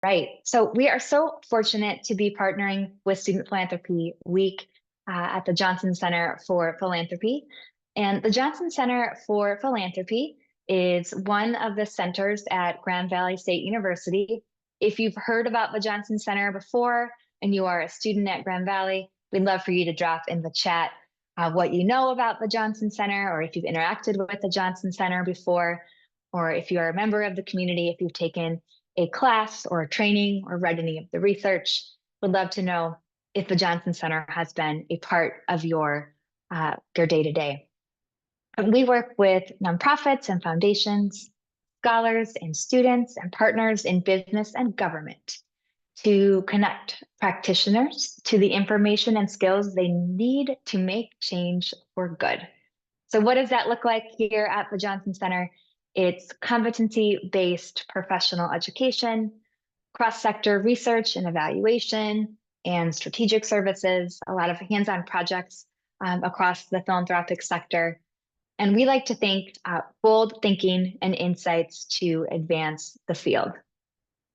Right. So we are so fortunate to be partnering with Student Philanthropy Week at the Johnson Center for Philanthropy. And the Johnson Center for Philanthropy is one of the centers at Grand Valley State University. If you've heard about the Johnson Center before and you are a student at Grand Valley, we'd love for you to drop in the chat what you know about the Johnson Center, or if you've interacted with the Johnson Center before, or if you are a member of the community, if you've taken a class or a training or read any of the research. Would love to know if the Johnson Center has been a part of your day-to-day. We work with nonprofits and foundations, scholars and students and partners in business and government to connect practitioners to the information and skills they need to make change for good. So what does that look like here at the Johnson Center? It's competency-based professional education, cross-sector research and evaluation, and strategic services, a lot of hands-on projects across the philanthropic sector. And we like to think bold thinking and insights to advance the field.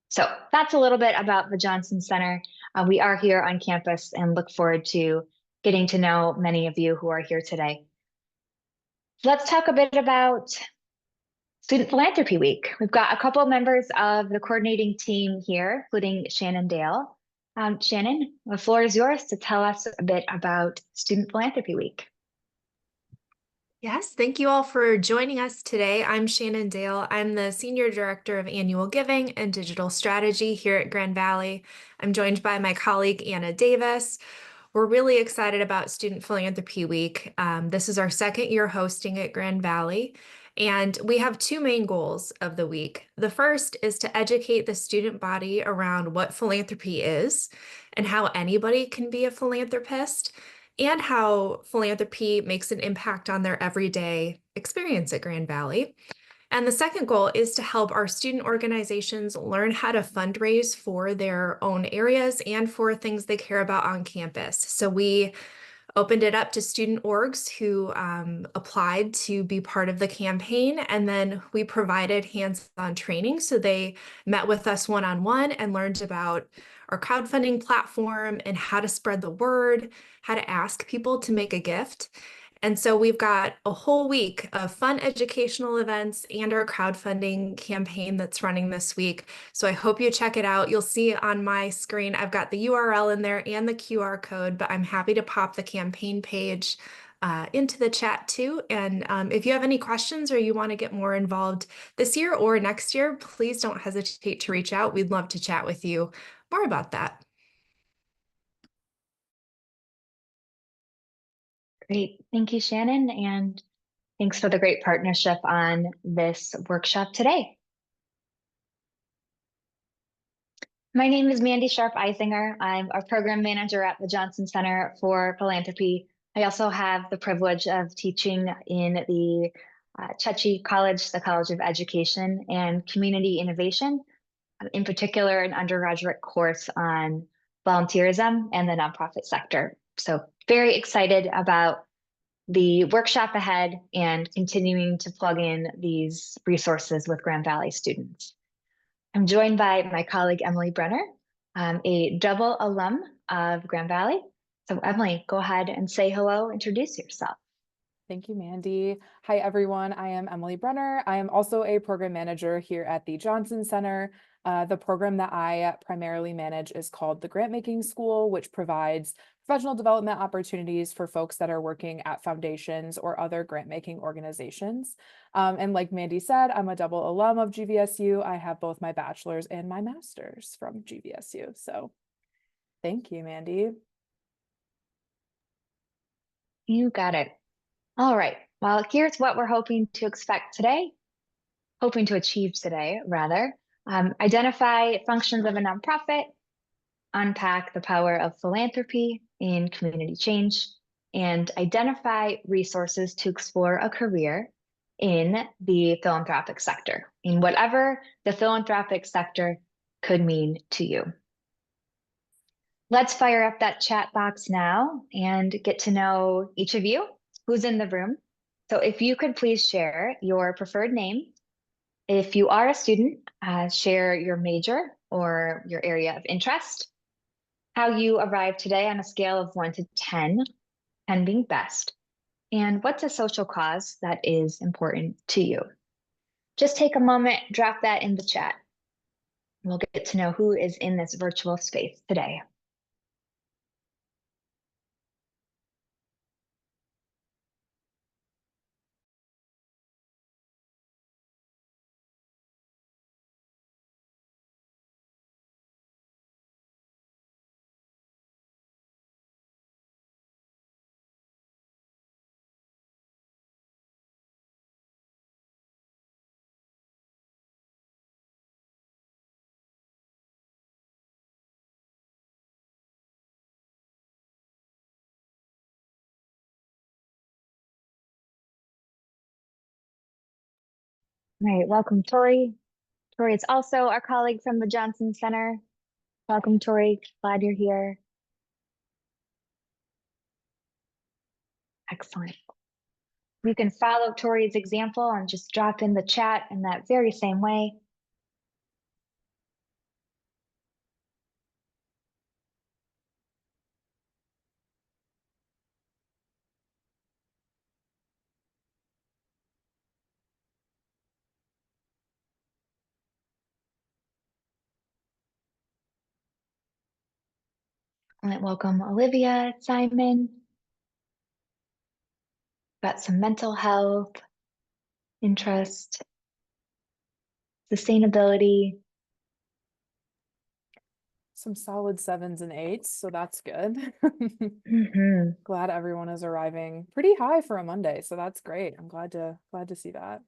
So that's a little bit about the Johnson Center. We are here on campus and look forward to getting to know many of you who are here today. Let's talk a bit about Student Philanthropy Week. We've got a couple of members of the coordinating team here, including Shannon Dale. Shannon, the floor is yours to tell us a bit about Student Philanthropy Week. Yes, thank you all for joining us today. I'm Shannon Dale. I'm the Senior Director of Annual Giving and Digital Strategy here at Grand Valley. I'm joined by my colleague, Anna Davis. We're really excited about Student Philanthropy Week. This is our second year hosting at Grand Valley, and we have two main goals of the week. The first is to educate the student body around what philanthropy is and how anybody can be a philanthropist, and how philanthropy makes an impact on their everyday experience at Grand Valley. And the second goal is to help our student organizations learn how to fundraise for their own areas and for things they care about on campus. So we opened it up to student orgs who applied to be part of the campaign, and then we provided hands-on training. So they met with us one-on-one and learned about our crowdfunding platform and how to spread the word, how to ask people to make a gift. And so we've got a whole week of fun educational events and our crowdfunding campaign that's running this week. So I hope you check it out. You'll see on my screen, I've got the URL in there and the QR code, but I'm happy to pop the campaign page into the chat too. And if you have any questions or you want to get more involved this year or next year, please don't hesitate to reach out. We'd love to chat with you more about that. Great. Thank you, Shannon. And thanks for the great partnership on this workshop today. My name is Mandy Eizinger. I'm a program manager at the Johnson Center for Philanthropy. I also have the privilege of teaching in the Chechi College, the College of Education and Community Innovation, in particular an undergraduate course on volunteerism and the nonprofit sector. So very excited about the workshop ahead and continuing to plug in these resources with Grand Valley students. I'm joined by my colleague, Emily Brenner, a double alum of Grand Valley. So Emily, go ahead and say hello, introduce yourself. Thank you, Mandy. Hi, everyone. I am Emily Brenner. I am also a program manager here at the Johnson Center. The program that I primarily manage is called the Grant Making School, which provides professional development opportunities for folks that are working at foundations or other grant making organizations. And like Mandy said, I'm a double alum of GVSU. I have both my bachelor's and my master's from GVSU. So thank you, Mandy. You got it. All right. Well, here's what we're hoping to achieve today, rather. Identify functions of a nonprofit, unpack the power of philanthropy in community change, and identify resources to explore a career in the philanthropic sector, in whatever the philanthropic sector could mean to you. Let's fire up that chat box now and get to know each of you who's in the room. So if you could please share your preferred name. If you are a student, share your major or your area of interest, how you arrived today on a scale of 1 to 10, 10 being best, and what's a social cause that is important to you. Just take a moment, drop that in the chat. We'll get to know who is in this virtual space today. All right, welcome, Tori. Tori is also our colleague from the Johnson Center. Welcome, Tori. Glad you're here. Excellent. You can follow Tori's example and just drop in the chat in that very same way. Welcome, Olivia, Simon. Got some mental health, interest, sustainability. Some solid 7s and 8s, so that's good. Glad everyone is arriving pretty high for a Monday, so that's great. I'm glad to see that.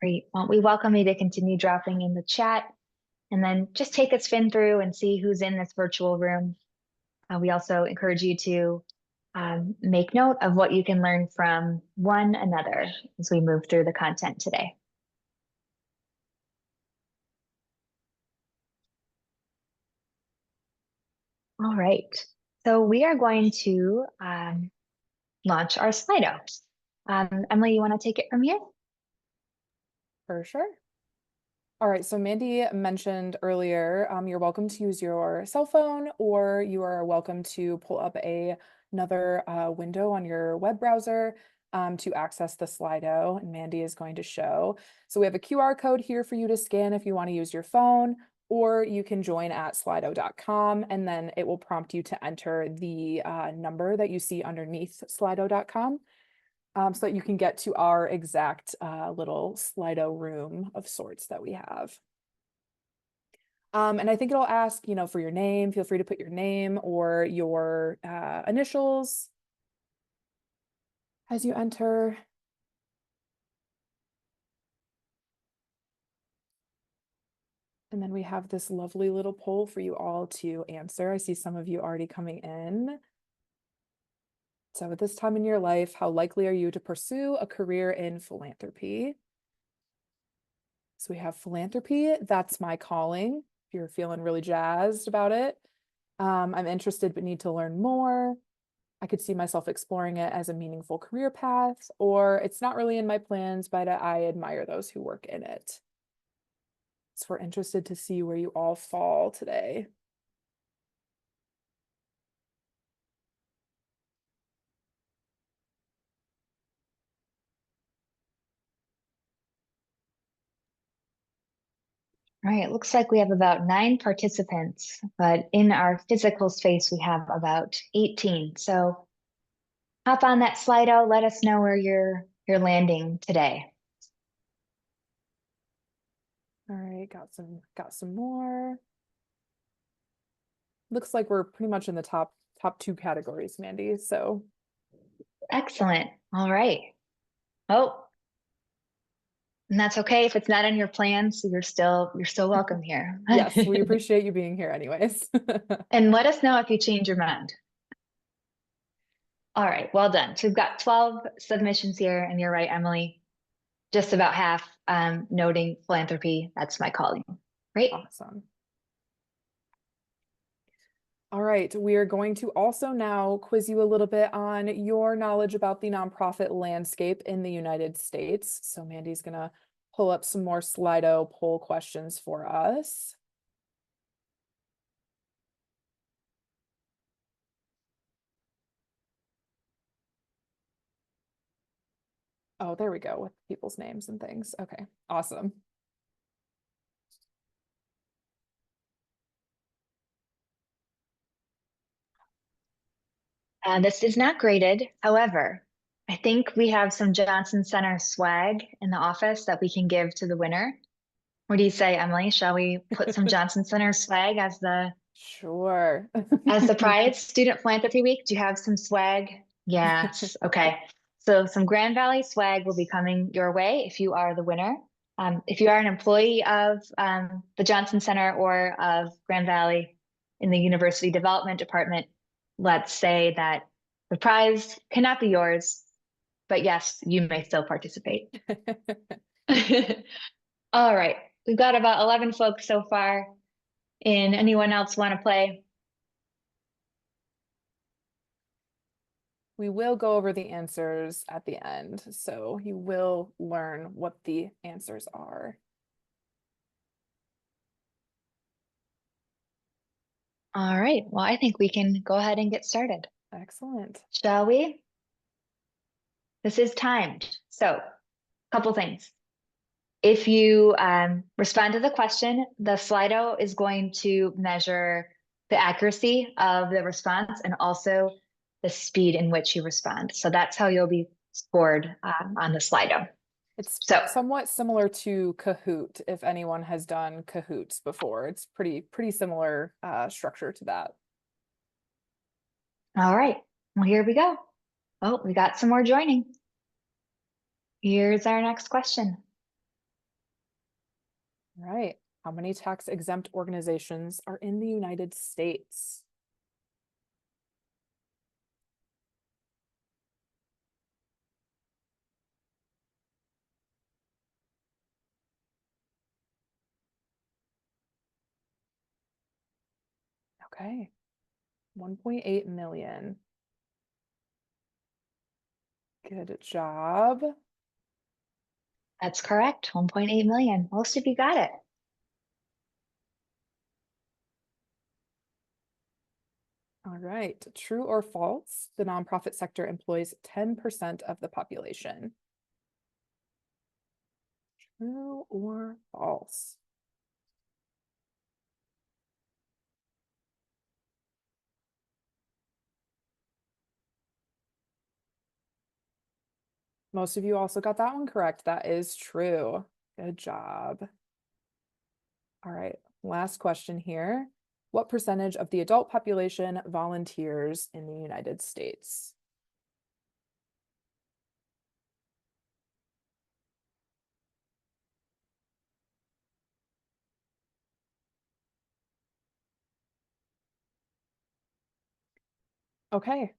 Great. Well, we welcome you to continue dropping in the chat and then just take a spin through and see who's in this virtual room. We also encourage you to make note of what you can learn from one another as we move through the content today. All right, so we are going to launch our Slido. Emily, you want to take it from here? For sure. All right, so Mandy mentioned earlier, you're welcome to use your cell phone, or you are welcome to pull up another window on your web browser to access the Slido, and Mandy is going to show. So we have a QR code here for you to scan if you want to use your phone, or you can join at slido.com, and then it will prompt you to enter the number that you see underneath slido.com. So that you can get to our exact little Slido room of sorts that we have. And I think it'll ask, for your name. Feel free to put your name or your initials as you enter. And then we have this lovely little poll for you all to answer. I see some of you already coming in. So at this time in your life, how likely are you to pursue a career in philanthropy? So we have philanthropy, that's my calling. If you're feeling really jazzed about it. I'm interested but need to learn more. I could see myself exploring it as a meaningful career path, or it's not really in my plans, but I admire those who work in it. So we're interested to see where you all fall today. All right, it looks like we have about 9 participants, but in our physical space, we have about 18. So hop on that Slido, let us know where you're landing today. All right, got some more. Looks like we're pretty much in the top 2 categories, Mandy. So excellent. All right. Oh, and that's okay if it's not in your plans. You're still welcome here. Yes, we appreciate you being here anyways. And let us know if you change your mind. All right, well done. So we've got 12 submissions here, and you're right, Emily. Just about half noting philanthropy. That's my calling. Great. Awesome. All right, we are going to also now quiz you a little bit on your knowledge about the nonprofit landscape in the United States. So Mandy's gonna pull up some more Slido poll questions for us. Oh, there we go, with people's names and things. Okay, awesome. This is not graded. However, I think we have some Johnson Center swag in the office that we can give to the winner. What do you say, Emily? Shall we put some Johnson Center swag as the Sure. prize? Student Philanthropy Week, do you have some swag? Yes. Okay. So some Grand Valley swag will be coming your way if you are the winner. If you are an employee of the Johnson Center or of Grand Valley in the University Development Department, let's say that the prize cannot be yours, but yes, you may still participate. All right. We've got about 11 folks so far. And anyone else want to play? We will go over the answers at the end, so you will learn what the answers are. All right. Well, I think we can go ahead and get started. Excellent. Shall we? This is timed. So, a couple things. If you respond to the question, the Slido is going to measure the accuracy of the response and also the speed in which you respond. So that's how you'll be scored on the Slido. It's So, somewhat similar to Kahoot, if anyone has done Kahoots before. It's pretty similar structure to that. all right. Well, here we go. Oh, we got some more joining. Here's our next question. All right. How many tax-exempt organizations are in the United States? Okay. 1.8 million. Good job. That's correct. 1.8 million. Most of you got it. All right. True or false? The nonprofit sector employs 10% of the population. True or false? Most of you also got that one correct. That is true. Good job. All right, last question here. What percentage of the adult population volunteers in the United States? Okay,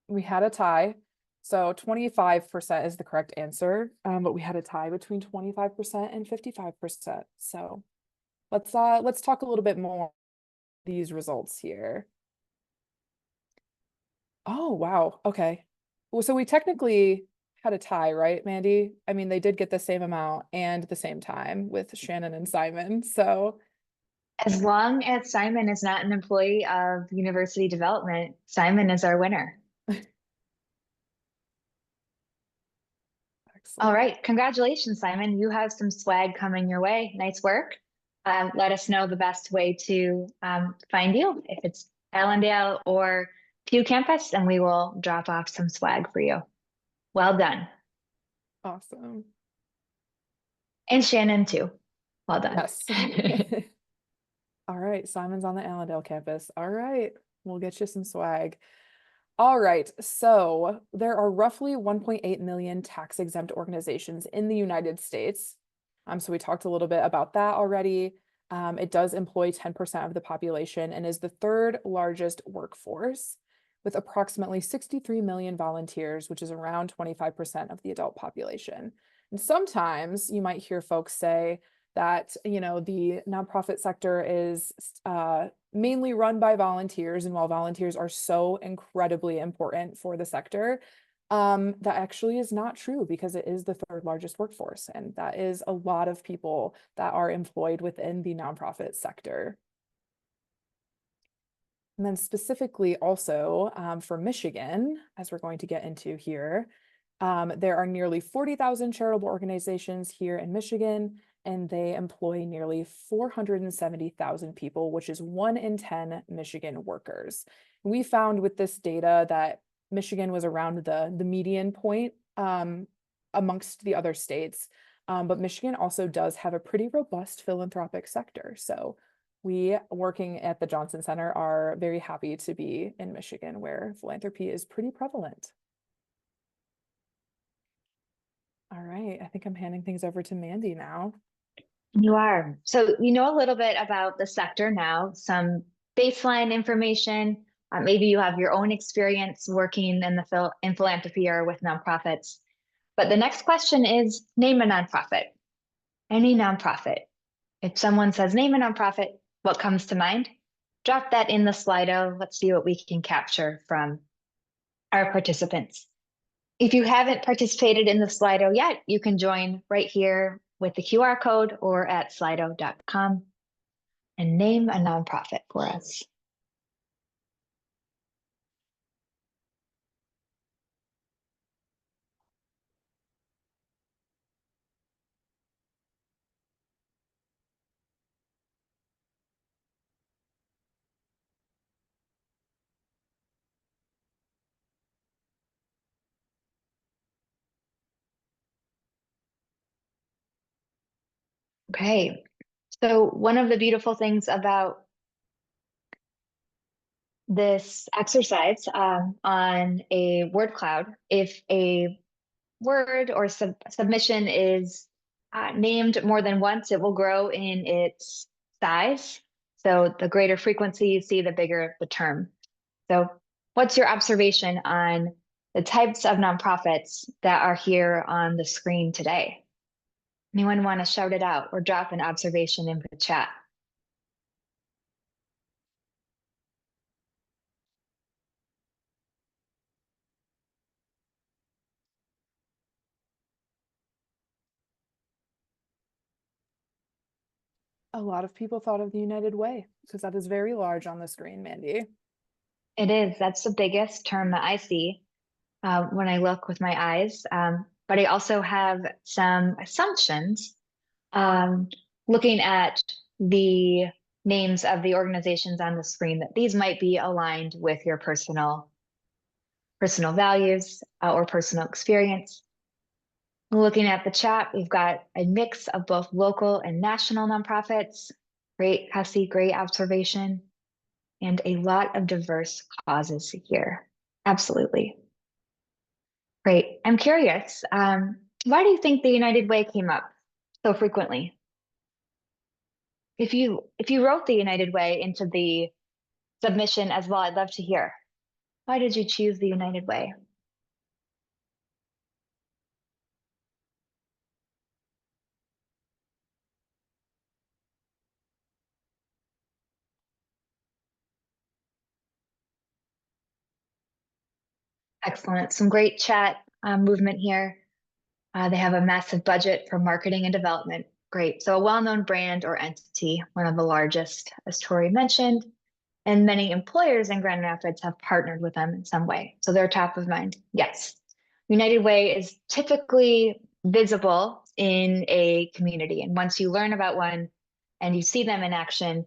we had a tie. So 25% is the correct answer, but we had a tie between 25% and 55%. So let's talk a little bit more about these results here. Oh, wow. Okay. Well, so we technically had a tie, right, Mandy? I mean, they did get the same amount and the same time with Shannon and Simon. So As long as Simon is not an employee of University Development, Simon is our winner. excellent. All right. Congratulations, Simon. You have some swag coming your way. Nice work. Let us know the best way to find you, if it's Allendale or Pew Campus, and we will drop off some swag for you. Well done. Awesome. And Shannon, too. Well done. Yes. All right. Simon's on the Allendale campus. All right. We'll get you some swag. All right. So there are roughly 1.8 million tax-exempt organizations in the United States. So we talked a little bit about that already. It does employ 10% of the population and is the third largest workforce, with approximately 63 million volunteers, which is around 25% of the adult population. And sometimes you might hear folks say that, you know, the nonprofit sector is mainly run by volunteers, and while volunteers are so incredibly important for the sector, That actually is not true because it is the third largest workforce, and that is a lot of people that are employed within the nonprofit sector. And then specifically also for Michigan, as we're going to get into here, there are nearly 40,000 charitable organizations here in Michigan, and they employ nearly 470,000 people, which is 1 in 10 Michigan workers. We found with this data that Michigan was around the median point amongst the other states, but Michigan also does have a pretty robust philanthropic sector. So we, working at the Johnson Center, are very happy to be in Michigan, where philanthropy is pretty prevalent. All right, I think I'm handing things over to Mandy now. You are. So you know a little bit about the sector now, some baseline information. Maybe you have your own experience working in philanthropy or with nonprofits. But the next question is, name a nonprofit. Any nonprofit. If someone says name a nonprofit, what comes to mind? Drop that in the Slido. Let's see what we can capture from our participants. If you haven't participated in the Slido yet, you can join right here with the QR code or at slido.com and name a nonprofit for us. Okay, so one of the beautiful things about this exercise on a word cloud, if a word or submission is named more than once, it will grow in its size. So the greater frequency you see, the bigger the term. So what's your observation on the types of nonprofits that are here on the screen today? Anyone want to shout it out or drop an observation in the chat? A lot of people thought of the United Way because that is very large on the screen, Mandy. It is. That's the biggest term that I see when I look with my eyes. But I also have some assumptions looking at the names of the organizations on the screen that these might be aligned with your personal values or personal experience. Looking at the chat, we've got a mix of both local and national nonprofits. Great, Cassie, great observation. And a lot of diverse causes here. Absolutely. Great. I'm curious, why do you think the United Way came up so frequently? If you wrote the United Way into the submission as well, I'd love to hear. Why did you choose the United Way? Excellent. Some great chat movement here. They have a massive budget for marketing and development. Great. So a well-known brand or entity, one of the largest, as Tori mentioned, and many employers in Grand Rapids have partnered with them in some way. So they're top of mind. Yes. United Way is typically visible in a community. And once you learn about one and you see them in action,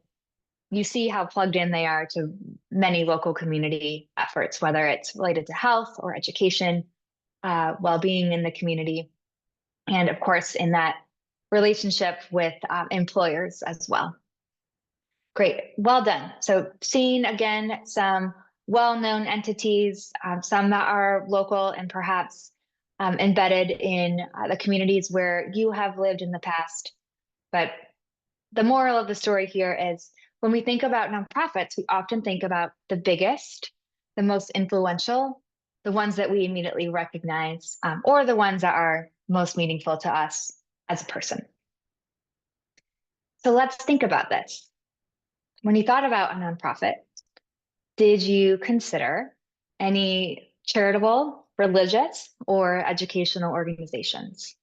you see how plugged in they are to many local community efforts, whether it's related to health or education, well-being in the community, and of course, in that relationship with employers as well. Great, well done. So seeing again some well-known entities, some that are local and perhaps embedded in the communities where you have lived in the past. But the moral of the story here is when we think about nonprofits, we often think about the biggest, the most influential, the ones that we immediately recognize, or the ones that are most meaningful to us as a person. So let's think about this. When you thought about a nonprofit, did you consider any charitable religious or educational organizations.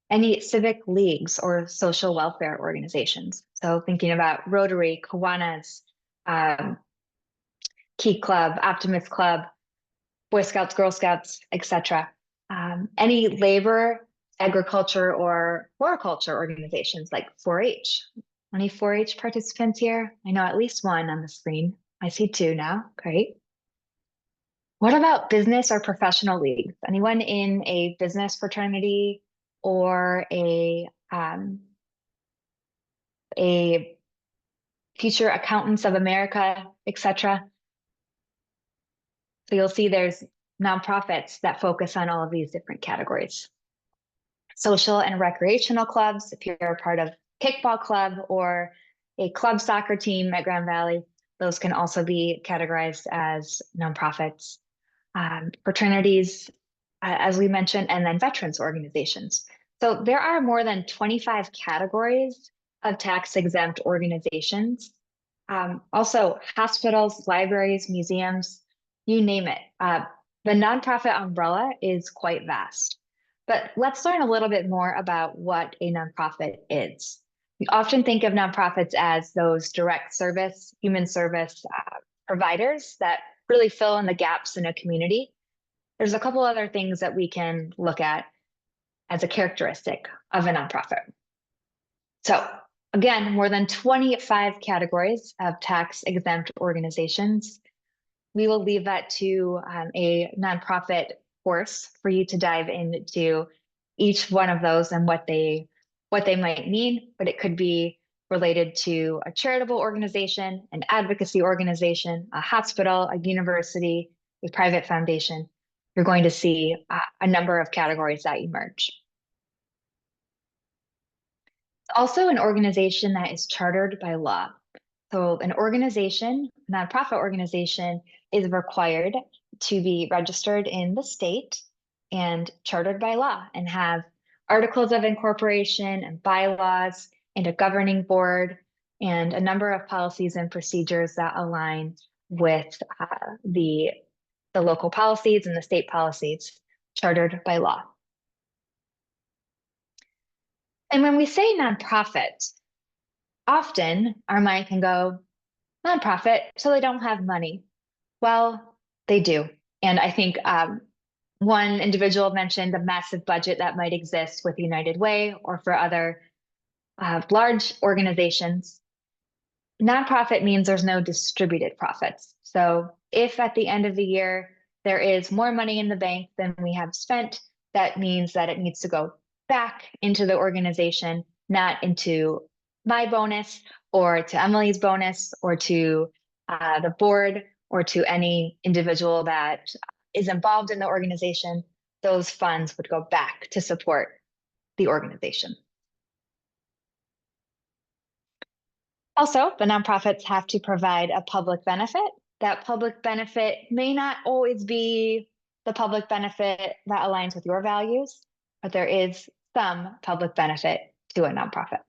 Any civic leagues or social welfare organizations. So thinking about Rotary, Kiwanis, Key Club, Optimist Club, Boy Scouts, Girl Scouts, etc. Any labor, agriculture, or horticulture organizations like 4-H. Any 4-H participants here? I know at least one on the screen. I see two now. Great. What about business or professional leagues? Anyone in a business fraternity or a Future Accountants of America, etc.? So you'll see there's nonprofits that focus on all of these different categories. Social and recreational clubs, if you're a part of kickball club or a club soccer team at Grand Valley, those can also be categorized as nonprofits. Fraternities, as we mentioned, and then veterans organizations. So there are more than 25 categories of tax-exempt organizations. Also, hospitals, libraries, museums, you name it. The nonprofit umbrella is quite vast. But let's learn a little bit more about what a nonprofit is. We often think of nonprofits as those direct service, human service providers that really fill in the gaps in a community. There's a couple other things that we can look at as a characteristic of a nonprofit. So again, more than 25 categories of tax-exempt organizations. We will leave that to a nonprofit course for you to dive into each one of those and what they might mean, but it could be related to a charitable organization, an advocacy organization, a hospital, a university, a private foundation. You're going to see a number of categories that emerge. Also, an organization that is chartered by law. So an organization, nonprofit organization, is required to be registered in the state and chartered by law and have articles of incorporation and bylaws and a governing board and a number of policies and procedures that align with the local policies and the state policies chartered by law. And when we say nonprofit, often our mind can go, nonprofit, so they don't have money. Well, they do. And I think one individual mentioned the massive budget that might exist with United Way or for other large organizations. Nonprofit means there's no distributed profits. So if at the end of the year there is more money in the bank than we have spent, that means that it needs to go back into the organization, not into my bonus or to Emily's bonus or to the board or to any individual that is involved in the organization. Those funds would go back to support the organization. Also, the nonprofits have to provide a public benefit. That public benefit may not always be the public benefit that aligns with your values, but there is some public benefit to a nonprofit.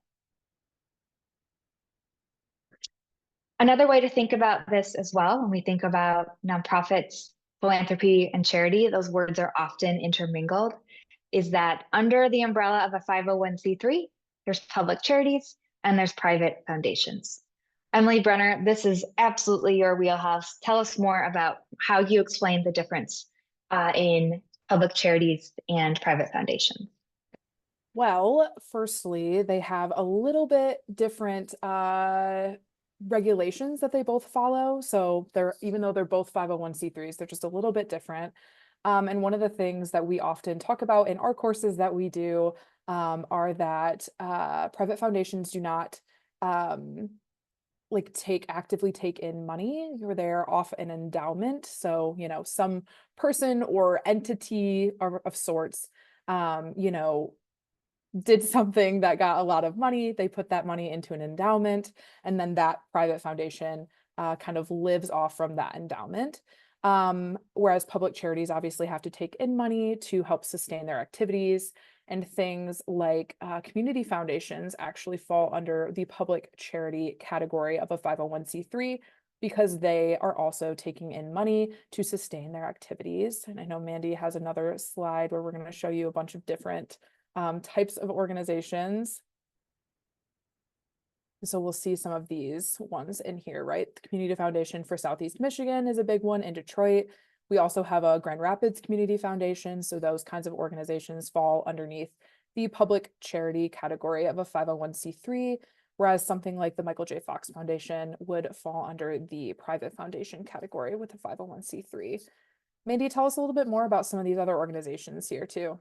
Another way to think about this as well, when we think about nonprofits, philanthropy, and charity, those words are often intermingled, is that under the umbrella of a 501c3, there's public charities and there's private foundations. Emily Brenner, this is absolutely your wheelhouse. Tell us more about how you explain the difference in public charities and private foundations. Well, firstly, they have a little bit different regulations that they both follow. So even though they're both 501c3s, they're just a little bit different. And one of the things that we often talk about in our courses that we do are that private foundations do not actively take in money. They're off an endowment. So, some person or entity of sorts, did something that got a lot of money. They put that money into an endowment, and then that private foundation kind of lives off from that endowment. Whereas public charities obviously have to take in money to help sustain their activities, and things like community foundations actually fall under the public charity category of a 501c3, because they are also taking in money to sustain their activities. And I know Mandy has another slide where we're going to show you a bunch of different types of organizations. So we'll see some of these ones in here, right? The Community Foundation for Southeast Michigan is a big one in Detroit. We also have a Grand Rapids Community Foundation. So those kinds of organizations fall underneath the public charity category of a 501c3, whereas something like the Michael J. Fox Foundation would fall under the private foundation category with a 501c3. Mandy, tell us a little bit more about some of these other organizations here too.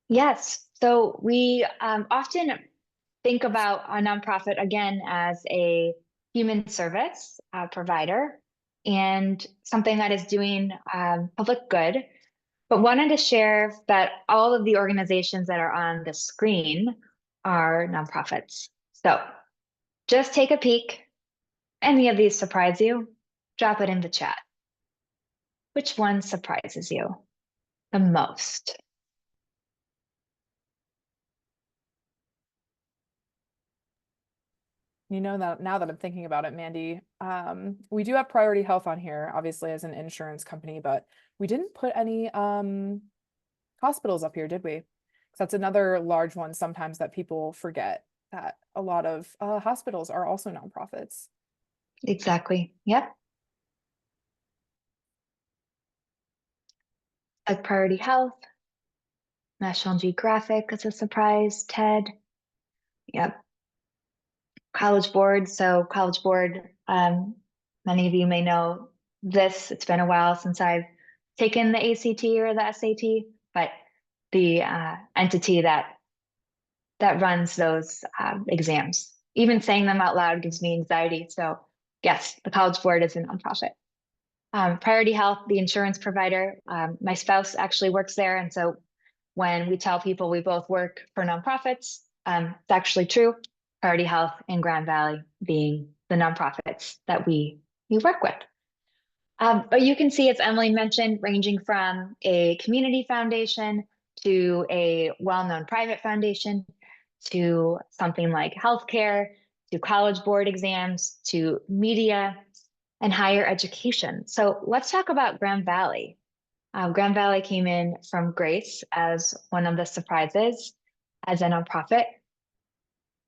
Yes, so we often think about a nonprofit again as a human service provider and something that is doing public good. But wanted to share that all of the organizations that are on the screen are nonprofits. So just take a peek. Any of these surprise you? Drop it in the chat. Which one surprises you the most? You know, that now that I'm thinking about it, Mandy, we do have Priority Health on here, obviously as an insurance company, but we didn't put any hospitals up here, did we? 'Cause that's another large one sometimes that people forget, that a lot of hospitals are also nonprofits. Exactly. Yep. Like Priority Health, National Geographic is a surprise, TED. Yep. College Board. So College Board, many of you may know this. It's been a while since I've taken the ACT or the SAT, but the entity that runs those exams. Even saying them out loud gives me anxiety. So yes, the College Board is a nonprofit. Priority Health, the insurance provider. My spouse actually works there, and so when we tell people we both work for nonprofits, it's actually true. Priority Health and Grand Valley being the nonprofits that we work with. But you can see, as Emily mentioned, ranging from a community foundation to a well-known private foundation to something like healthcare, to College Board exams, to media and higher education. So let's talk about Grand Valley. Grand Valley came in from Grace as one of the surprises as a nonprofit.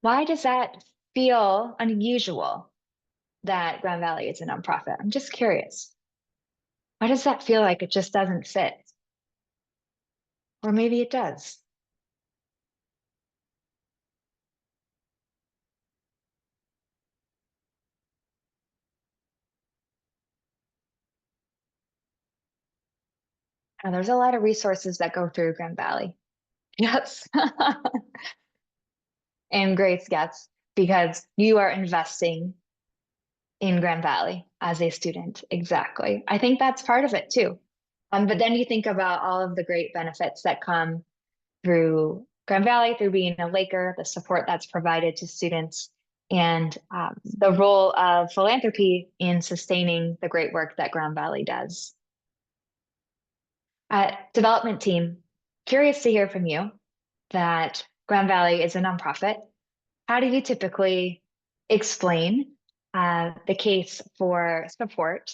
Why does that feel unusual that Grand Valley is a nonprofit? I'm just curious. Why does that feel like it just doesn't fit? Or maybe it does. And there's a lot of resources that go through Grand Valley. Yes. And Grace gets, because you are investing in Grand Valley as a student. Exactly. I think that's part of it too. But then you think about all of the great benefits that come through Grand Valley, through being a Laker, the support that's provided to students, and the role of philanthropy in sustaining the great work that Grand Valley does. Development team, curious to hear from you that Grand Valley is a nonprofit. How do you typically explain the case for support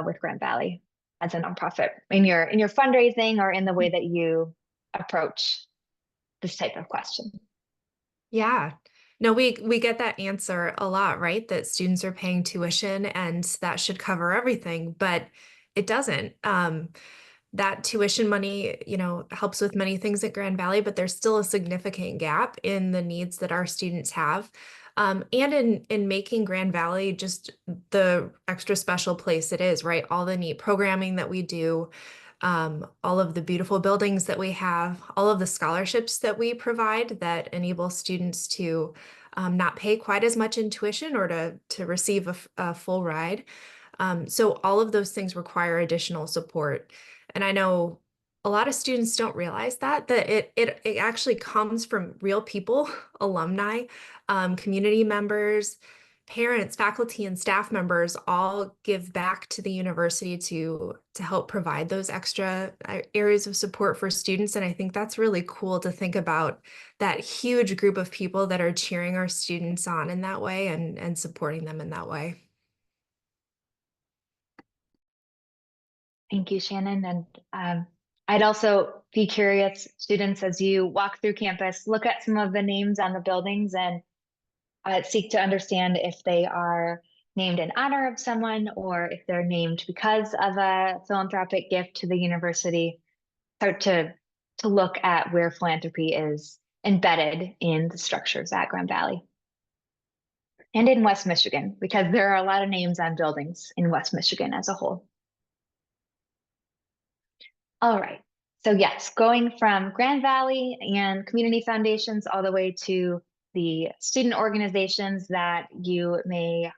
with Grand Valley as a nonprofit in your fundraising or in the way that you approach this type of question? Yeah. No, we get that answer a lot, right? That students are paying tuition and that should cover everything, but it doesn't. That tuition money, helps with many things at Grand Valley, but there's still a significant gap in the needs that our students have. And in making Grand Valley just the extra special place it is, right? All the neat programming that we do, all of the beautiful buildings that we have, all of the scholarships that we provide that enable students to not pay quite as much in tuition or to receive a full ride. So all of those things require additional support. And I know a lot of students don't realize that it actually comes from real people, alumni, community members, parents, faculty, and staff members all give back to the university to help provide those extra areas of support for students. And I think that's really cool to think about that huge group of people that are cheering our students on in that way and supporting them in that way. Thank you, Shannon. And I'd also be curious, students, as you walk through campus, look at some of the names on the buildings and seek to understand if they are named in honor of someone or if they're named because of a philanthropic gift to the university. Start to look at where philanthropy is embedded in the structures at Grand Valley and in West Michigan, because there are a lot of names on buildings in West Michigan as a whole. All right. So yes, going from Grand Valley and community foundations all the way to the student organizations that you may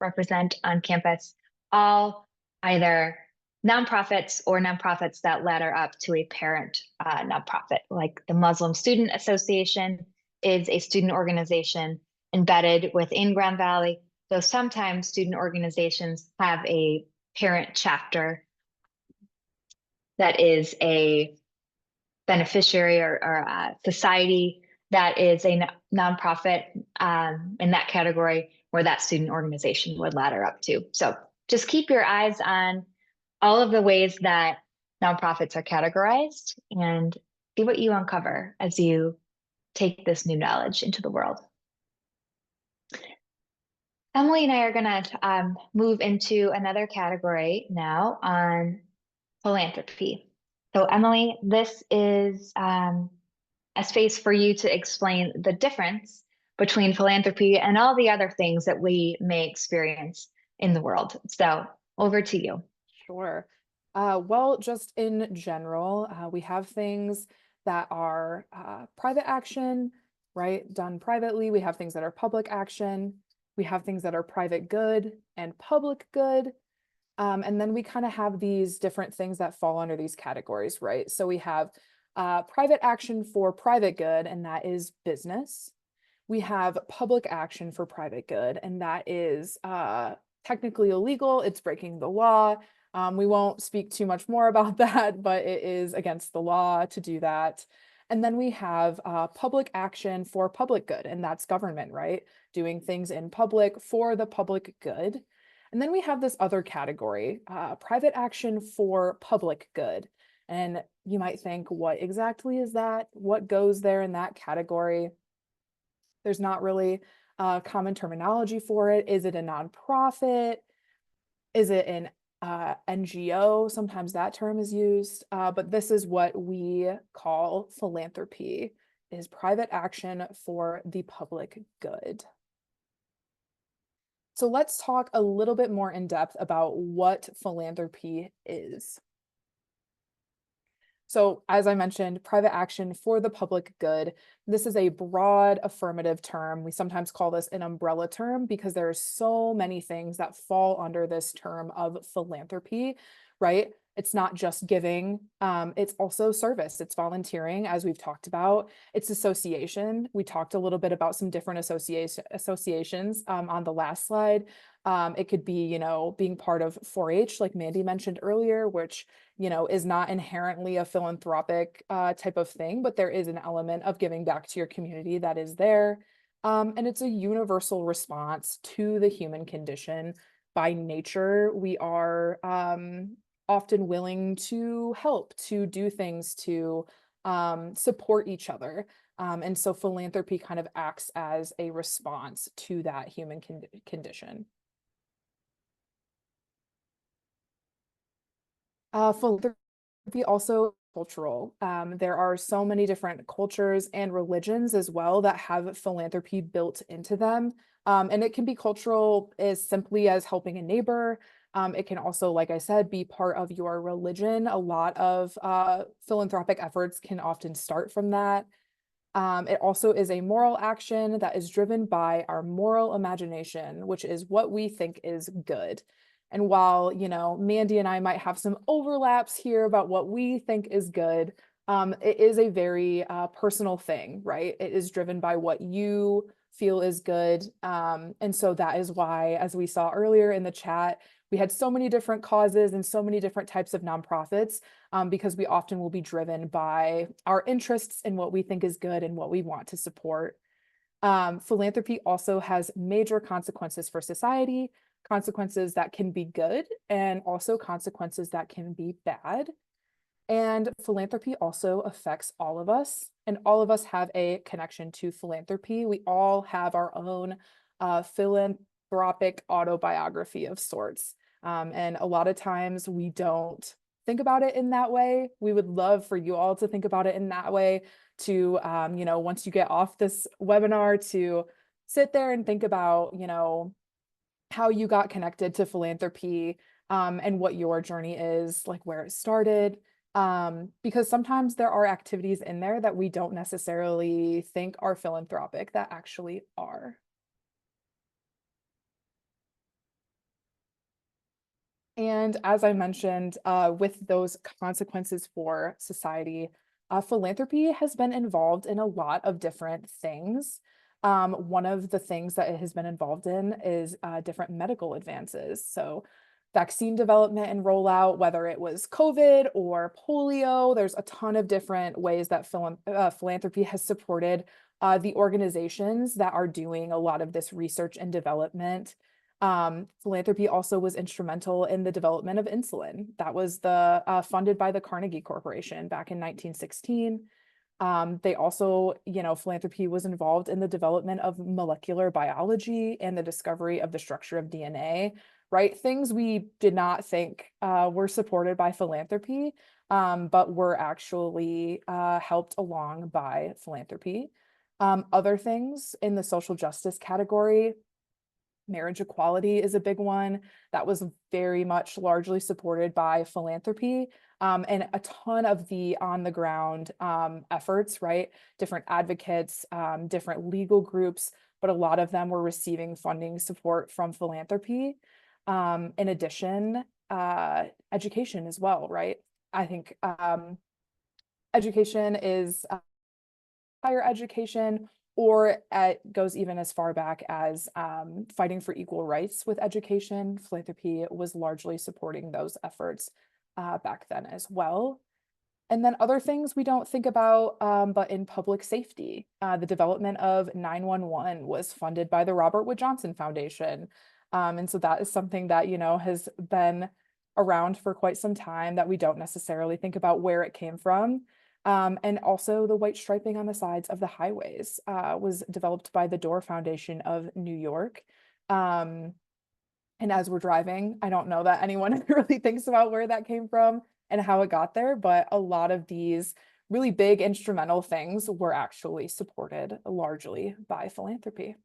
represent on campus, all either nonprofits or nonprofits that ladder up to a parent nonprofit, like the Muslim Student Association is a student organization embedded within Grand Valley, though sometimes student organizations have a parent chapter that is a beneficiary or a society that is a nonprofit in that category where that student organization would ladder up to. So just keep your eyes on all of the ways that nonprofits are categorized and see what you uncover as you take this new knowledge into the world. Emily and I are going to move into another category now on philanthropy. So Emily, this is a space for you to explain the difference between philanthropy and all the other things that we may experience in the world. So over to you. Sure. Well, just in general, we have things that are private action, right? Done privately. We have things that are public action. We have things that are private good and public good. And then we kind of have these different things that fall under these categories, right? So we have private action for private good, and that is business. We have public action for private good, and that is technically illegal. It's breaking the law. We won't speak too much more about that, but it is against the law to do that. And then we have public action for public good, and that's government, right? Doing things in public for the public good. And then we have this other category, private action for public good. And you might think, what exactly is that? What goes there in that category? There's not really common terminology for it. Is it a nonprofit? Is it an NGO? Sometimes that term is used, but this is what we call philanthropy, is private action for the public good. So let's talk a little bit more in depth about what philanthropy is. So as I mentioned, private action for the public good. This is a broad affirmative term. We sometimes call this an umbrella term because there are so many things that fall under this term of philanthropy, right? It's not just giving, it's also service, it's volunteering, as we've talked about. It's association. We talked a little bit about some different associations on the last slide. It could be, being part of 4-H, like Mandy mentioned earlier, which, is not inherently a philanthropic type of thing, but there is an element of giving back to your community that is there. And it's a universal response to the human condition. By nature, we are often willing to help, to do things, to support each other. And so philanthropy kind of acts as a response to that human condition. Philanthropy also cultural. There are so many different cultures and religions as well that have philanthropy built into them. And it can be cultural as simply as helping a neighbor. It can also, like I said, be part of your religion. A lot of philanthropic efforts can often start from that. It also is a moral action that is driven by our moral imagination, which is what we think is good. And while, Mandy and I might have some overlaps here about what we think is good, it is a very personal thing, right? It is driven by what you feel is good. And so that is why, as we saw earlier in the chat, we had so many different causes and so many different types of nonprofits, because we often will be driven by our interests and what we think is good and what we want to support. Philanthropy also has major consequences for society, consequences that can be good and also consequences that can be bad. And philanthropy also affects all of us, and all of us have a connection to philanthropy. We all have our own philanthropic autobiography of sorts. And a lot of times we don't think about it in that way. We would love for you all to think about it in that way, to, once you get off this webinar, to sit there and think about, how you got connected to philanthropy, and what your journey is, like where it started. Because sometimes there are activities in there that we don't necessarily think are philanthropic that actually are. And as I mentioned, with those consequences for society, philanthropy has been involved in a lot of different things. One of the things that it has been involved in is different medical advances. So vaccine development and rollout, whether it was COVID or polio, there's a ton of different ways that philanthropy has supported the organizations that are doing a lot of this research and development. Philanthropy also was instrumental in the development of insulin. That was funded by the Carnegie Corporation back in 1916. They also, philanthropy was involved in the development of molecular biology and the discovery of the structure of DNA, right? Things we did not think were supported by philanthropy, but were actually helped along by philanthropy. Other things in the social justice category, marriage equality is a big one that was very much largely supported by philanthropy, and a ton of the on the ground efforts, right? Different advocates, different legal groups, but a lot of them were receiving funding support from philanthropy. In addition, education as well, right? I think education is higher education, or it goes even as far back as fighting for equal rights with education. Philanthropy was largely supporting those efforts back then as well. And then other things we don't think about, but in public safety, the development of 911 was funded by the Robert Wood Johnson Foundation. And so that is something that, has been around for quite some time that we don't necessarily think about where it came from. And also the white striping on the sides of the highways was developed by the Door Foundation of New York. And as we're driving, I don't know that anyone really thinks about where that came from and how it got there, but a lot of these really big instrumental things were actually supported largely by philanthropy.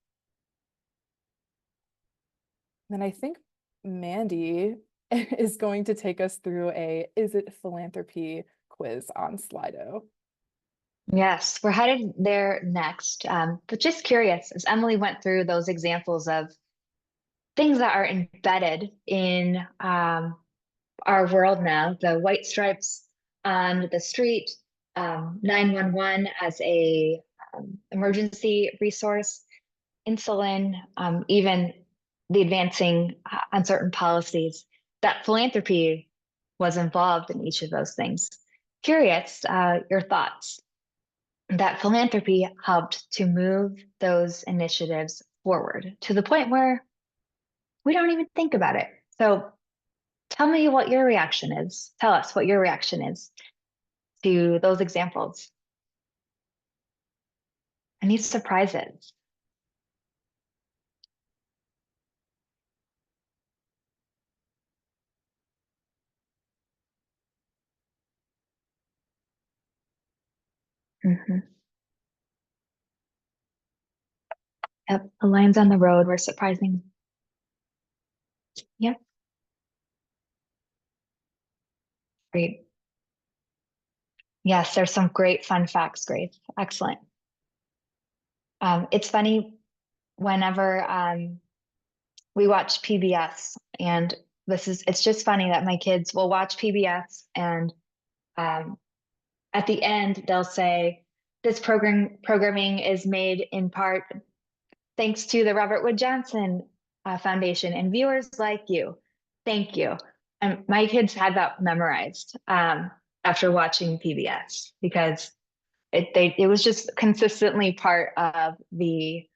And I think Mandy is going to take us through a Is It Philanthropy quiz on Slido. Yes, we're headed there next. But just curious, as Emily went through those examples of things that are embedded in our world now, the white stripes on the street, 911 as a emergency resource, insulin, even the advancing on certain policies, that philanthropy was involved in each of those things. Curious, your thoughts that philanthropy helped to move those initiatives forward to the point where we don't even think about it. So tell me what your reaction is. Tell us what your reaction is to those examples. Any surprises? Mm-hmm. Yep, the lines on the road were surprising. Yep. Great. Yes, there's some great fun facts, Grace. Excellent. It's funny whenever we watch PBS, and it's just funny that my kids will watch PBS and at the end, they'll say, this programming is made in part thanks to the Robert Wood Johnson Foundation and viewers like you. Thank you. And my kids had that memorized after watching PBS because it was just consistently part of the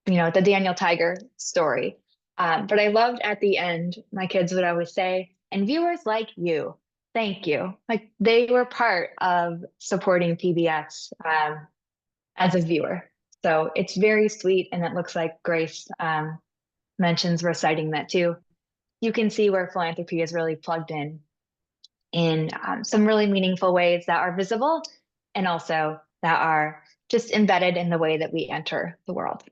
Daniel Tiger story. But I loved at the end, my kids would always say, and viewers like you, thank you. Like they were part of supporting PBS as a viewer. So it's very sweet. And it looks like Grace mentions reciting that too. You can see where philanthropy is really plugged in some really meaningful ways that are visible and also that are just embedded in the way that we enter the world.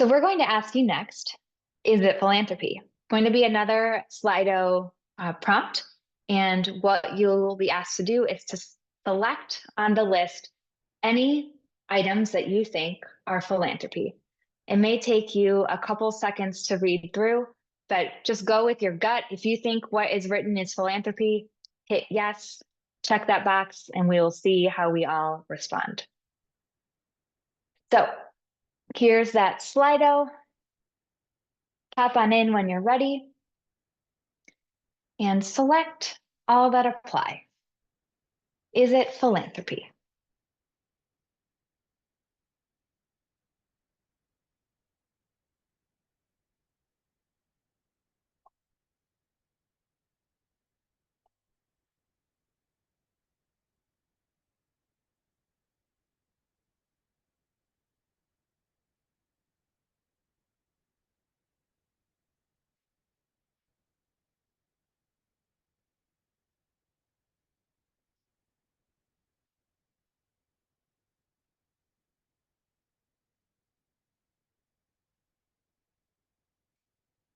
So we're going to ask you next, is it philanthropy? Going to be another Slido prompt. And what you'll be asked to do is to select on the list any items that you think are philanthropy. It may take you a couple seconds to read through, but just go with your gut. If you think what is written is philanthropy, hit yes, check that box, and we will see how we all respond. So here's that Slido. Tap on in when you're ready and select all that apply. Is it philanthropy?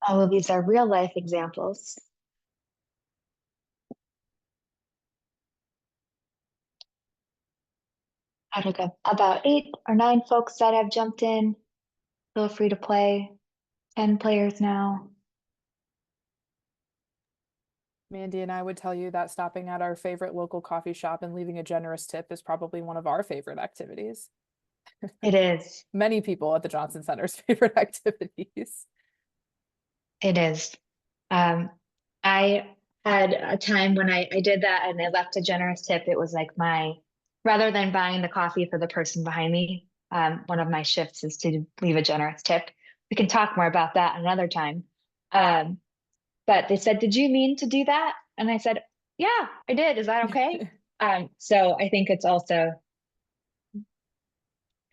All of these are real life examples. Out of about 8 or 9 folks that have jumped in, feel free to play. 10 players now. Mandy and I would tell you that stopping at our favorite local coffee shop and leaving a generous tip is probably one of our favorite activities. It is. Many people at the Johnson Center's favorite activities. It is. I had a time when I did that and I left a generous tip. It was like rather than buying the coffee for the person behind me, one of my shifts is to leave a generous tip. We can talk more about that another time. But they said, did you mean to do that? And I said, yeah, I did. Is that okay? So I think it's also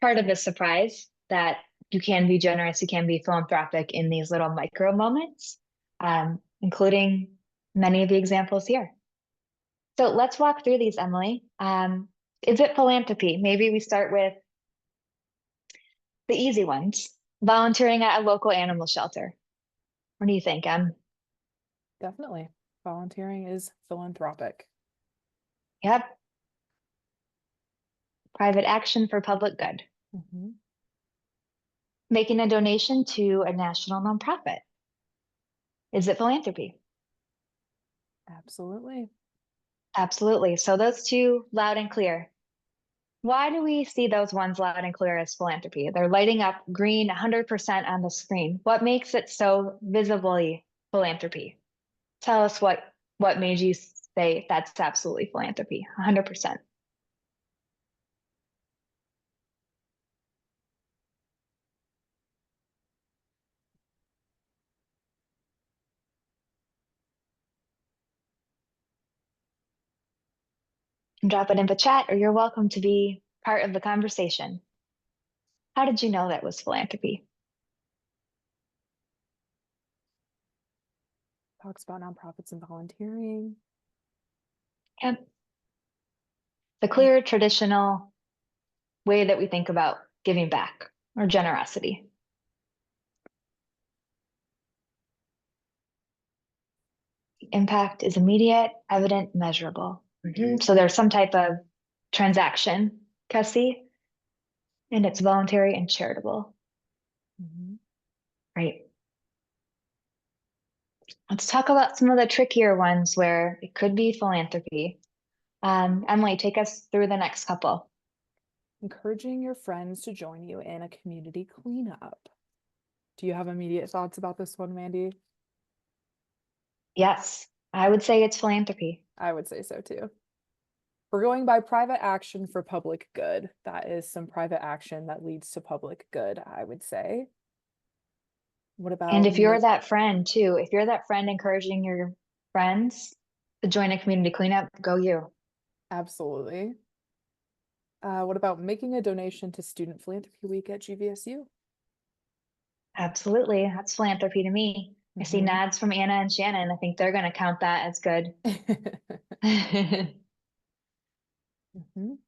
part of the surprise that you can be generous, you can be philanthropic in these little micro moments, including many of the examples here. So let's walk through these, Emily. Is it philanthropy? Maybe we start with the easy ones. Volunteering at a local animal shelter. What do you think, Em? Definitely. Volunteering is philanthropic. Yep. Private action for public good. Mm-hmm. Making a donation to a national nonprofit. Is it philanthropy? Absolutely. Absolutely. So those two, loud and clear. Why do we see those ones loud and clear as philanthropy? They're lighting up green 100% on the screen. What makes it so visibly philanthropy? Tell us what made you say that's absolutely philanthropy, 100%. Drop it in the chat, or you're welcome to be part of the conversation. How did you know that was philanthropy? Talks about nonprofits and volunteering. Yep. The clear traditional way that we think about giving back or generosity. The impact is immediate, evident, measurable. So there's some type of transaction, Cassie, and it's voluntary and charitable. Mm-hmm. Right. Let's talk about some of the trickier ones where it could be philanthropy. Emily, take us through the next couple. Encouraging your friends to join you in a community cleanup. Do you have immediate thoughts about this one, Mandy? Yes, I would say it's philanthropy. I would say so too. We're going by private action for public good. That is some private action that leads to public good, I would say. What And about if you're that friend too, if you're that friend encouraging your friends to join a community cleanup, go you. Absolutely. What about making a donation to Student Philanthropy Week at GVSU? Absolutely. That's philanthropy to me. I see Mhm. nods from Anna and Shannon. I think they're going to count that as good. Mhm.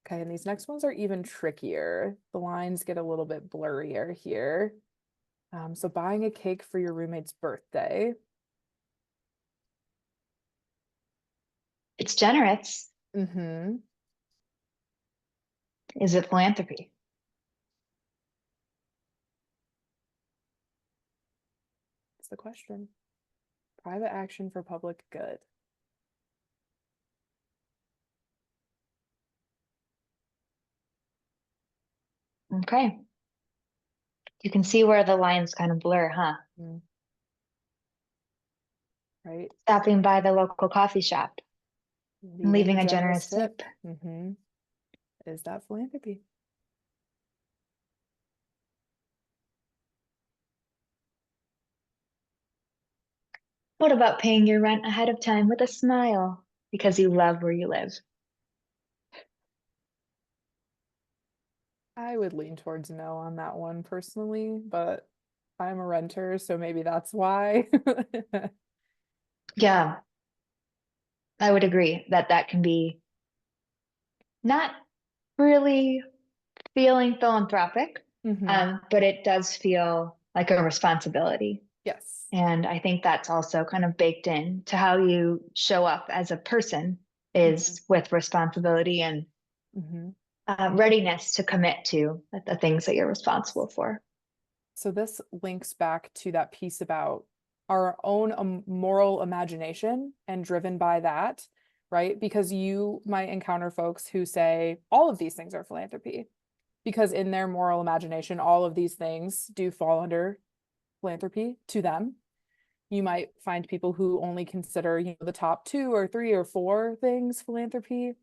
Okay, and these next ones are even trickier. The lines get a little bit blurrier here. So buying a cake for your roommate's birthday. It's generous. Mm-hmm. Is it philanthropy? That's the question. Private action for public good. Okay. You can see where the lines kind of blur, huh? Mm. Right? Stopping by the local coffee shop and leaving a generous tip. Mm-hmm. Is that philanthropy? What about paying your rent ahead of time with a smile because you love where you live? I would lean towards no on that one personally, but I'm a renter, so maybe that's why. Yeah, I would agree that that can be not really feeling philanthropic, Mm-hmm. but it does feel like a responsibility. Yes. And I think that's also kind of baked in to how you show up as a person Mm-hmm. is with responsibility and Mm-hmm. readiness to commit to the things that you're responsible for. So this links back to that piece about our own moral imagination and driven by that, right? Because you might encounter folks who say all of these things are philanthropy, because in their moral imagination, all of these things do fall under philanthropy to them. You might find people who only consider, the top 2 or 3 or 4 things philanthropy.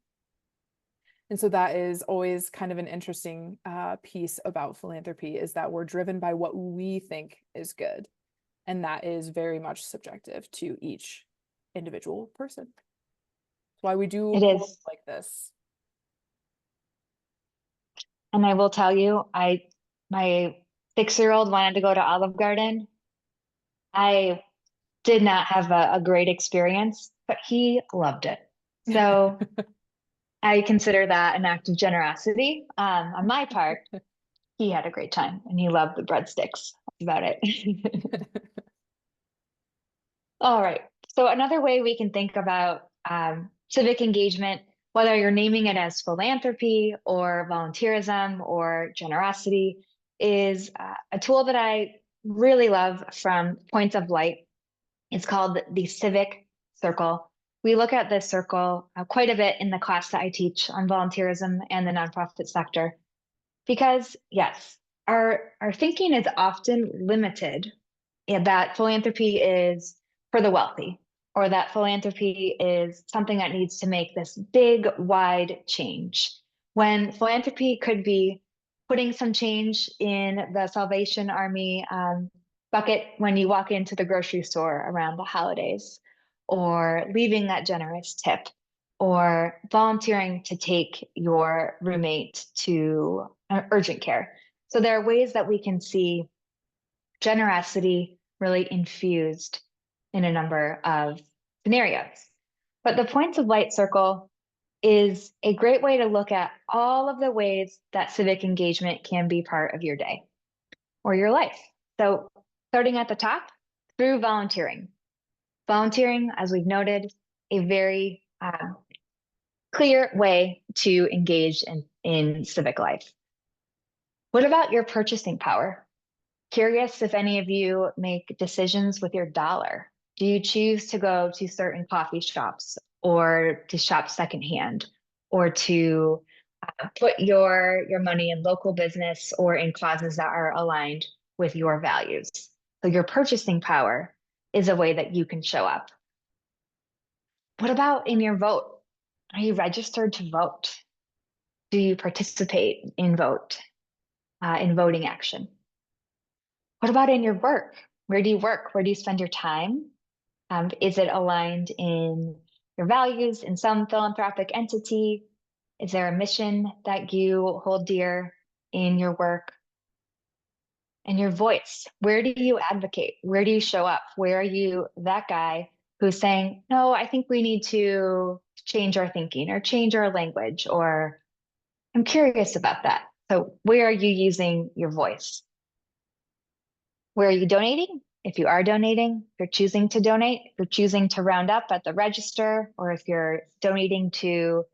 And so that is always kind of an interesting piece about philanthropy, is that we're driven by what we think is good. And that is very much subjective to each individual person. That's why we do It polls is. like this. And I will tell you, my 6-year-old wanted to go to Olive Garden. I did not have a great experience, but he loved it. So I consider that an act of generosity on my part. He had a great time and he loved the breadsticks. That's about it. All right. So another way we can think about civic engagement, whether you're naming it as philanthropy or volunteerism or generosity, is a tool that I really love from Points of Light. It's called the Civic Circle. We look at this circle quite a bit in the class that I teach on volunteerism and the nonprofit sector, because yes, our thinking is often limited, that philanthropy is for the wealthy, or that philanthropy is something that needs to make this big, wide change. When philanthropy could be putting some change in the Salvation Army bucket when you walk into the grocery store around the holidays, or leaving that generous tip, or volunteering to take your roommate to urgent care. So there are ways that we can see generosity really infused in a number of scenarios. But the Points of Light Circle is a great way to look at all of the ways that civic engagement can be part of your day or your life. So starting at the top, through volunteering. Volunteering, as we've noted, a very clear way to engage in civic life. What about your purchasing power? Curious if any of you make decisions with your dollar. Do you choose to go to certain coffee shops or to shop secondhand, or to put your money in local business or in causes that are aligned with your values. So your purchasing power is a way that you can show up. What about in your vote? Are you registered to vote? Do you participate in voting action? What about in your work? Where do you work? Where do you spend your time? Is it aligned in your values in some philanthropic entity? Is there a mission that you hold dear in your work? And your voice, where do you advocate? Where do you show up? Where are you that guy who's saying, no, I think we need to change our thinking or change our language, or I'm curious about that. So where are you using your voice? Where are you donating? If you are donating, if you're choosing to donate, if you're choosing to round up at the register, or if you're donating to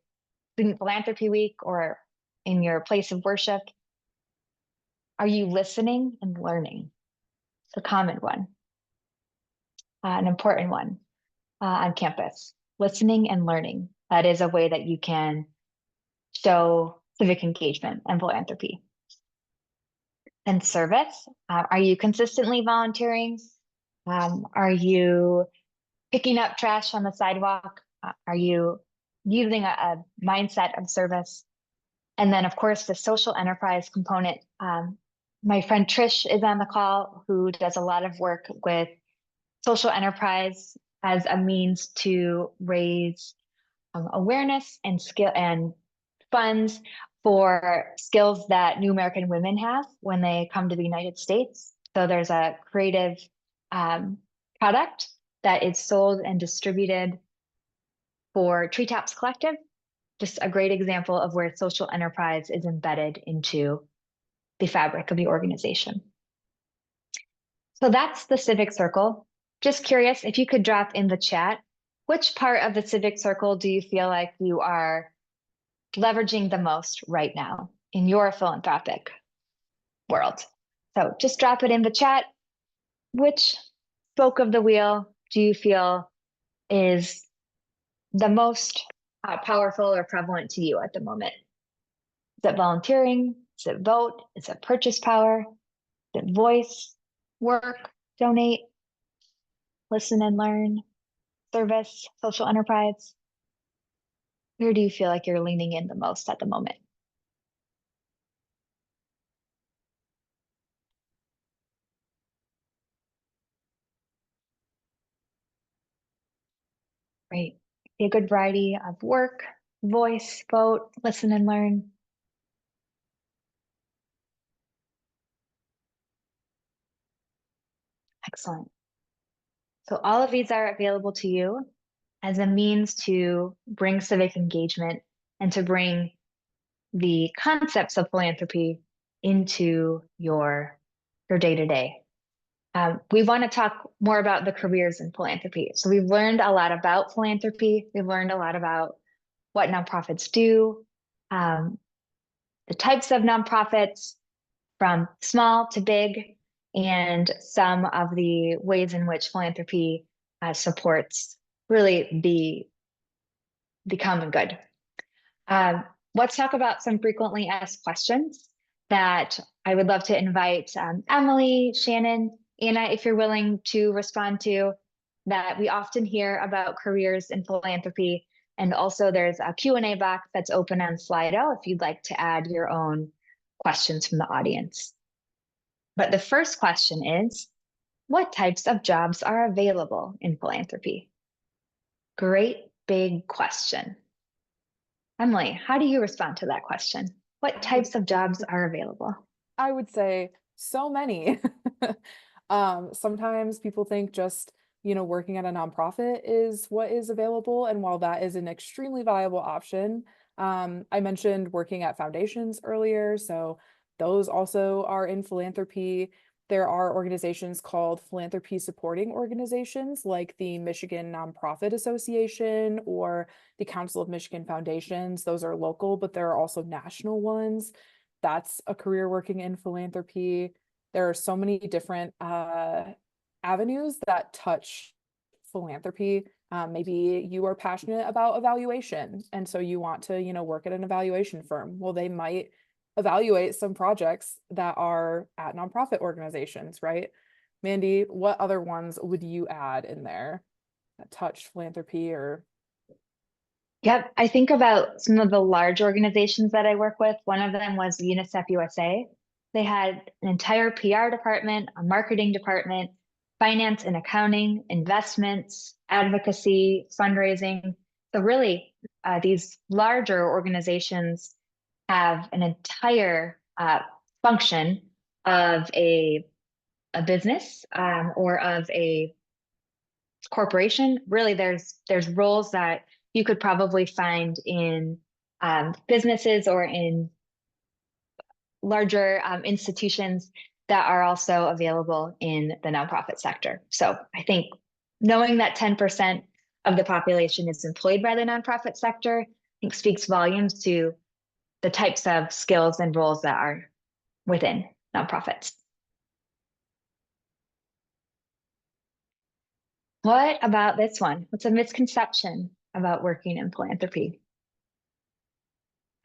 Student Philanthropy Week or in your place of worship, are you listening and learning? It's a common one, an important one on campus. Listening and learning. That is a way that you can show civic engagement and philanthropy. And service. Are you consistently volunteering? Are you picking up trash on the sidewalk? Are you using a mindset of service? And then, of course, the social enterprise component. My friend Trish is on the call, who does a lot of work with social enterprise as a means to raise awareness and skill and funds for skills that new American women have when they come to the United States. So there's a creative product that is sold and distributed for Treetops Collective. Just a great example of where social enterprise is embedded into the fabric of the organization. So that's the civic circle. Just curious if you could drop in the chat, which part of the civic circle do you feel like you are leveraging the most right now in your philanthropic world? So just drop it in the chat. Which spoke of the wheel do you feel is the most powerful or prevalent to you at the moment? Is it volunteering? Is it vote? Is it purchase power? Is it voice, work, donate, listen and learn, service, social enterprise? Where do you feel like you're leaning in the most at the moment? Great. A good variety of work, voice, vote, listen and learn. Excellent. So all of these are available to you as a means to bring civic engagement and to bring the concepts of philanthropy into your day-to-day. We want to talk more about the careers in philanthropy. So we've learned a lot about philanthropy. We've learned a lot about what nonprofits do, the types of nonprofits from small to big, and some of the ways in which philanthropy supports really the common good. Let's talk about some frequently asked questions that I would love to invite Emily, Shannon, Anna, if you're willing to respond to, that we often hear about careers in philanthropy. And also there's a Q&A box that's open on Slido if you'd like to add your own questions from the audience. But the first question is, what types of jobs are available in philanthropy? Great big question. Emily, how do you respond to that question? What types of jobs are available? I would say so many. Sometimes people think just, working at a nonprofit is what is available. And while that is an extremely viable option, I mentioned working at foundations earlier. So those also are in philanthropy. There are organizations called philanthropy supporting organizations like the Michigan Nonprofit Association or the Council of Michigan Foundations. Those are local, but there are also national ones. That's a career working in philanthropy. There are so many different avenues that touch philanthropy. Maybe you are passionate about evaluation, and so you want to, work at an evaluation firm. Well, they might evaluate some projects that are at nonprofit organizations, right? Mandy, what other ones would you add in there that touch philanthropy or? Yep, I think about some of the large organizations that I work with. One of them was UNICEF USA. They had an entire PR department, a marketing department, finance and accounting, investments, advocacy, fundraising. So really, these larger organizations have an entire function of a business or of a corporation. Really, there's roles that you could probably find in businesses or in larger institutions that are also available in the nonprofit sector. So I think knowing that 10% of the population is employed by the nonprofit sector, I think speaks volumes to the types of skills and roles that are within nonprofits. What about this one? What's a misconception about working in philanthropy?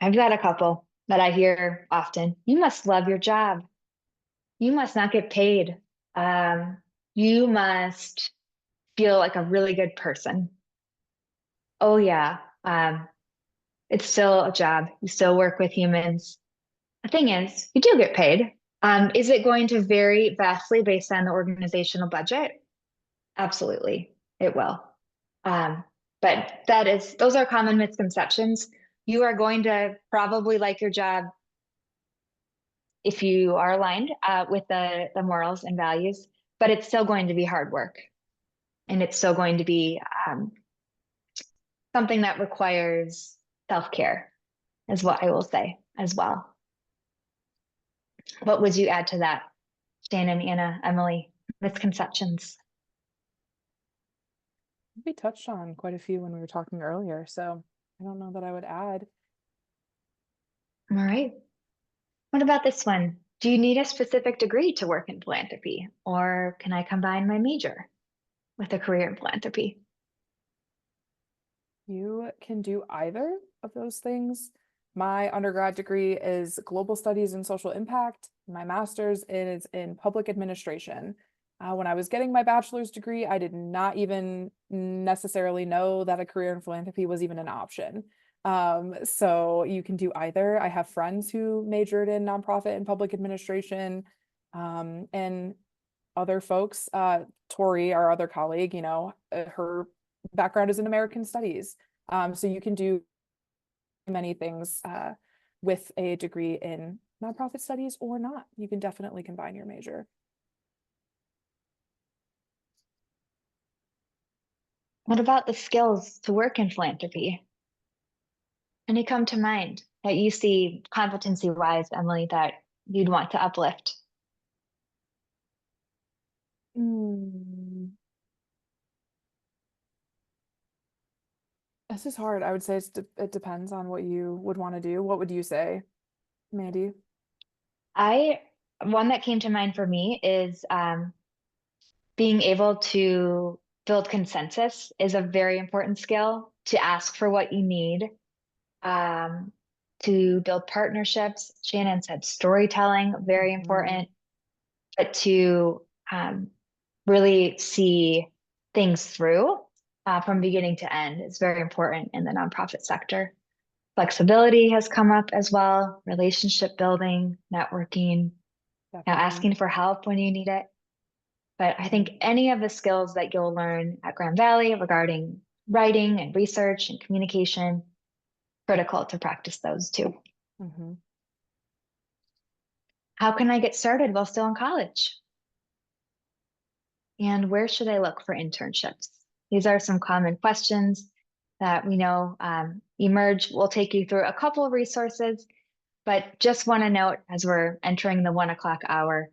I've got a couple that I hear often. You must love your job. You must not get paid. You must feel like a really good person. Oh yeah, it's still a job. You still work with humans. The thing is, you do get paid. Is it going to vary vastly based on the organizational budget? Absolutely, it will. But those are common misconceptions. You are going to probably like your job if you are aligned with the morals and values, but it's still going to be hard work. And it's still going to be something that requires self-care, is what I will say as well. What would you add to that, Shannon, Anna, Emily? Misconceptions? We touched on quite a few when we were talking earlier, so I don't know that I would add. All right. What about this one? Do you need a specific degree to work in philanthropy, or can I combine my major with a career in philanthropy? You can do either of those things. My undergrad degree is global studies and social impact. My master's is in public administration. When I was getting my bachelor's degree, I did not even necessarily know that a career in philanthropy was even an option. So you can do either. I have friends who majored in nonprofit and public administration, and other folks. Tori, our other colleague, her background is in American studies. So you can do many things with a degree in nonprofit studies or not. You can definitely combine your major. What about the skills to work in philanthropy? Any come to mind that you see competency-wise, Emily, that you'd want to uplift? This is hard. I would say it depends on what you would want to do. What would you say, Mandy? One that came to mind for me is being able to build consensus is a very important skill, to ask for what you need, to build partnerships. Shannon said storytelling, very important, but to really see things through from beginning to end is very important in the nonprofit sector. Flexibility has come up as well, relationship building, networking, asking for help when you need it. But I think any of the skills that you'll learn at Grand Valley regarding writing and research and communication, critical to practice those too. How can I get started while still in college? And where should I look for internships? These are some common questions that we know emerge. We'll take you through a couple of resources, but just want to note as we're entering the 1 o'clock hour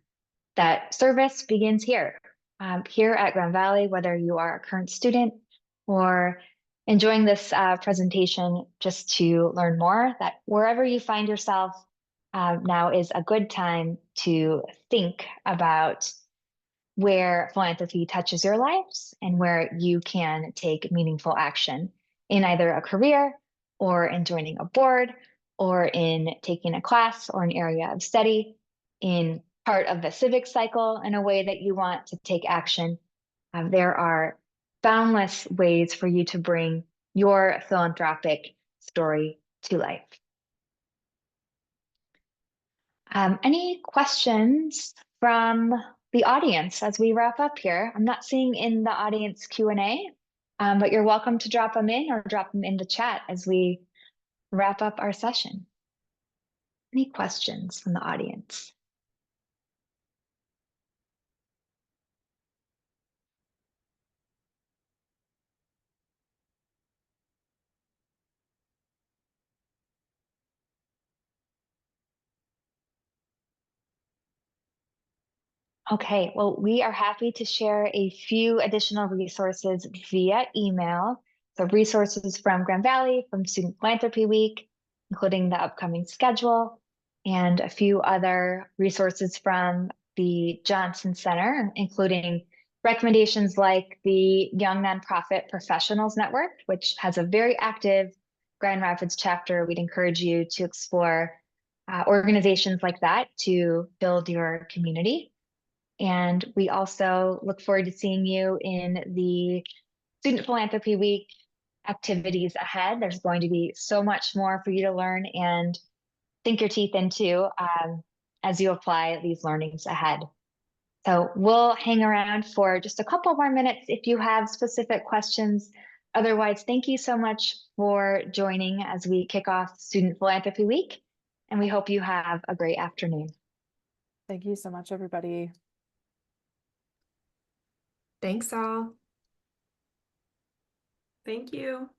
that service begins here, here at Grand Valley, whether you are a current student or enjoying this presentation just to learn more, that wherever you find yourself, now is a good time to think about where philanthropy touches your lives and where you can take meaningful action in either a career or in joining a board or in taking a class or an area of study, in part of the civic cycle in a way that you want to take action. There are boundless ways for you to bring your philanthropic story to life. Any questions from the audience as we wrap up here? I'm not seeing in the audience Q&A, but you're welcome to drop them in or drop them in the chat as we wrap up our session. Any questions from the audience? Okay, well, we are happy to share a few additional resources via email. So resources from Grand Valley, from Student Philanthropy Week, including the upcoming schedule, and a few other resources from the Johnson Center, including recommendations like the Young Nonprofit Professionals Network, which has a very active Grand Rapids chapter. We'd encourage you to explore organizations like that to build your community. And we also look forward to seeing you in the Student Philanthropy Week activities ahead. There's going to be so much more for you to learn and sink your teeth into as you apply these learnings ahead. So we'll hang around for just a couple more minutes if you have specific questions. Otherwise, thank you so much for joining as we kick off Student Philanthropy Week, and we hope you have a great afternoon. Thank you so much, everybody. Thanks all. Thank you.